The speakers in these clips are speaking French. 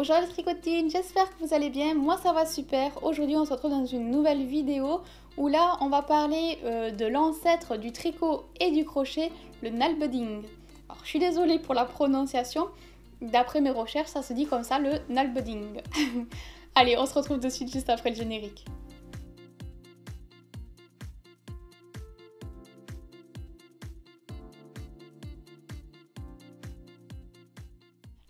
Bonjour les tricotines, j'espère que vous allez bien, moi ça va super. Aujourd'hui on se retrouve dans une nouvelle vidéo où là on va parler de l'ancêtre du tricot et du crochet, le nalbedding. Alors je suis désolée pour la prononciation, d'après mes recherches ça se dit comme ça, le nalbedding. Allez, on se retrouve de suite juste après le générique.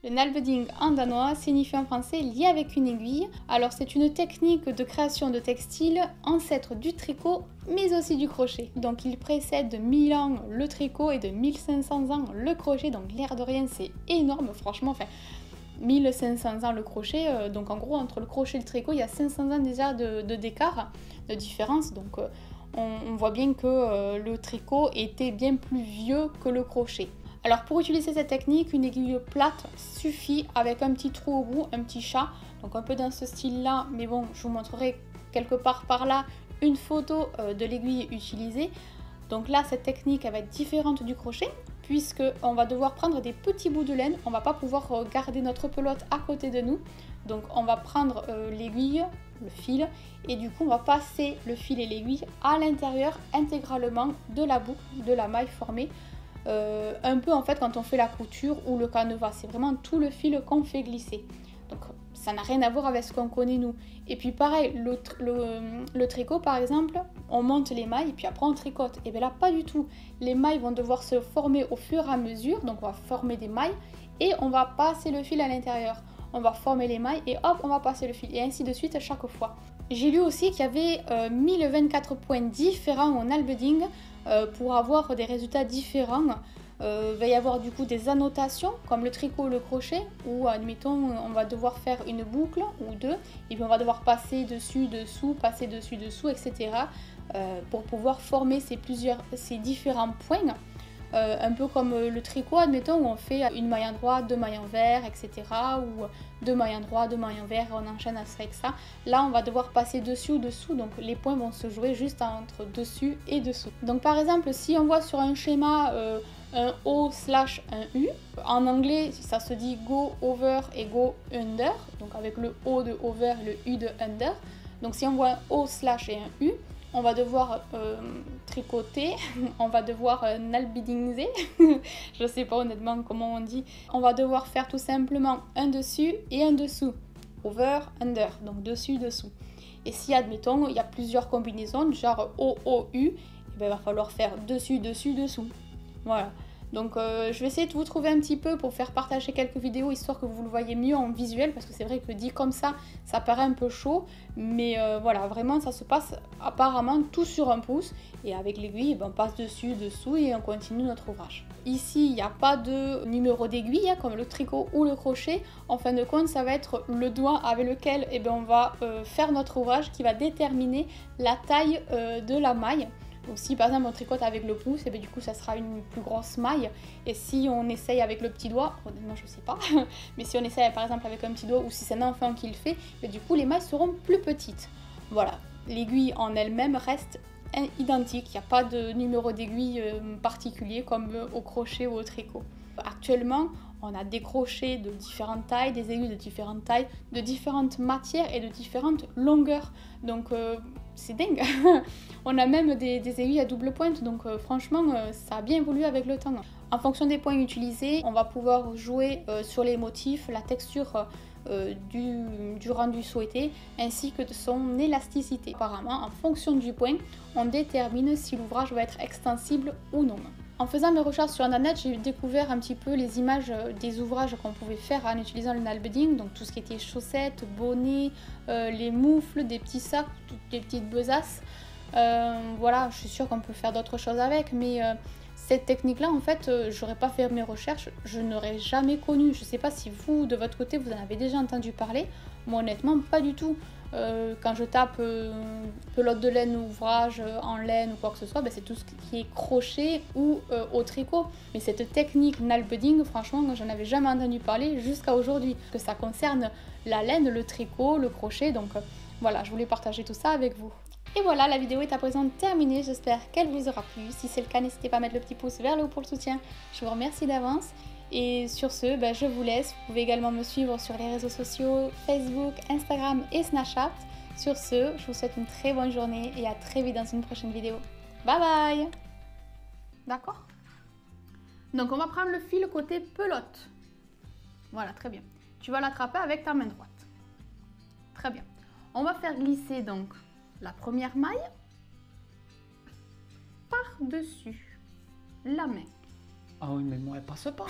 Le nalbedding en danois signifie en français lié avec une aiguille. Alors c'est une technique de création de textile, ancêtre du tricot mais aussi du crochet. Donc il précède de 1000 ans le tricot et de 1500 ans le crochet, donc l'air de rien c'est énorme franchement. Enfin, 1500 ans le crochet, donc en gros entre le crochet et le tricot il y a 500 ans déjà d'écart, de différence. Donc on voit bien que le tricot était bien plus vieux que le crochet. Alors pour utiliser cette technique, une aiguille plate suffit avec un petit trou au bout, un petit chat, donc un peu dans ce style là, mais bon je vous montrerai quelque part par là une photo de l'aiguille utilisée. Donc là cette technique elle va être différente du crochet puisque on va devoir prendre des petits bouts de laine, on va pas pouvoir garder notre pelote à côté de nous, donc on va prendre l'aiguille, le fil, et du coup on va passer le fil et l'aiguille à l'intérieur intégralement de la boucle, de la maille formée. Un peu en fait quand on fait la couture ou le canevas, c'est vraiment tout le fil qu'on fait glisser, donc ça n'a rien à voir avec ce qu'on connaît nous. Et puis pareil, le tricot par exemple, on monte les mailles et puis après on tricote, et bien là pas du tout, les mailles vont devoir se former au fur et à mesure, donc on va former des mailles et on va passer le fil à l'intérieur, on va former les mailles et hop on va passer le fil, et ainsi de suite à chaque fois. J'ai lu aussi qu'il y avait 1024 points différents en nalbedding. Pour avoir des résultats différents, il va y avoir du coup des annotations comme le tricot ou le crochet, où admettons on va devoir faire une boucle ou deux et puis on va devoir passer dessus dessous, passer dessus dessous, etc. Pour pouvoir former ces différents points. Un peu comme le tricot, admettons, où on fait une maille endroit, deux mailles envers, etc. Ou deux mailles endroit, deux mailles envers, on enchaîne avec ça. Là, on va devoir passer dessus ou dessous, donc les points vont se jouer juste entre dessus et dessous. Donc par exemple, si on voit sur un schéma un O slash un U, en anglais, ça se dit go over et go under, donc avec le O de over et le U de under. Donc si on voit un O slash et un U, on va devoir tricoter, on va devoir nalbeddingiser, je sais pas honnêtement comment on dit. On va devoir faire tout simplement un dessus et un dessous, over, under, donc dessus, dessous. Et si admettons il y a plusieurs combinaisons, genre O, O, U, et bien, il va falloir faire dessus, dessus, dessous. Voilà. Donc je vais essayer de vous trouver un petit peu pour faire partager quelques vidéos histoire que vous le voyez mieux en visuel, parce que c'est vrai que dit comme ça paraît un peu chaud, mais voilà, vraiment ça se passe apparemment tout sur un pouce, et avec l'aiguille on passe dessus, dessous et on continue notre ouvrage. Ici il n'y a pas de numéro d'aiguille hein, comme le tricot ou le crochet. En fin de compte ça va être le doigt avec lequel on va faire notre ouvrage qui va déterminer la taille de la maille. Donc si par exemple on tricote avec le pouce, et bien du coup ça sera une plus grosse maille, et si on essaye avec le petit doigt, honnêtement je sais pas, mais si on essaye par exemple avec un petit doigt ou si c'est un enfant qui le fait, bien du coup les mailles seront plus petites. Voilà, l'aiguille en elle-même reste identique, il n'y a pas de numéro d'aiguille particulier comme au crochet ou au tricot. Actuellement, on a des crochets de différentes tailles, des aiguilles de différentes tailles, de différentes matières et de différentes longueurs. Donc c'est dingue. On a même des aiguilles à double pointe, donc franchement ça a bien évolué avec le temps. En fonction des points utilisés, on va pouvoir jouer sur les motifs, la texture du rendu souhaité, ainsi que de son élasticité. Apparemment, en fonction du point, on détermine si l'ouvrage va être extensible ou non. En faisant mes recherches sur internet, j'ai découvert un petit peu les images des ouvrages qu'on pouvait faire en utilisant le nalbedding, donc tout ce qui était chaussettes, bonnets, les moufles, des petits sacs, toutes les petites besaces. Voilà, je suis sûre qu'on peut faire d'autres choses avec, mais cette technique-là, en fait, j'aurais pas fait mes recherches, je n'aurais jamais connu. Je sais pas si vous, de votre côté, vous en avez déjà entendu parler. Moi, honnêtement, pas du tout. Quand je tape pelote de laine ouvrage en laine ou quoi que ce soit, c'est tout ce qui est crochet ou au tricot. Mais cette technique nalbedding, franchement, j'en avais jamais entendu parler jusqu'à aujourd'hui. Que ça concerne la laine, le tricot, le crochet, donc voilà, je voulais partager tout ça avec vous. Et voilà, la vidéo est à présent terminée, j'espère qu'elle vous aura plu. Si c'est le cas, n'hésitez pas à mettre le petit pouce vers le haut pour le soutien. Je vous remercie d'avance. Et sur ce, je vous laisse. Vous pouvez également me suivre sur les réseaux sociaux, Facebook, Instagram et Snapchat. Sur ce, je vous souhaite une très bonne journée et à très vite dans une prochaine vidéo. Bye bye! D'accord? Donc on va prendre le fil côté pelote. Voilà, très bien. Tu vas l'attraper avec ta main droite. Très bien. On va faire glisser donc la première maille par-dessus la main. Ah oui, mais moi, elle passe pas.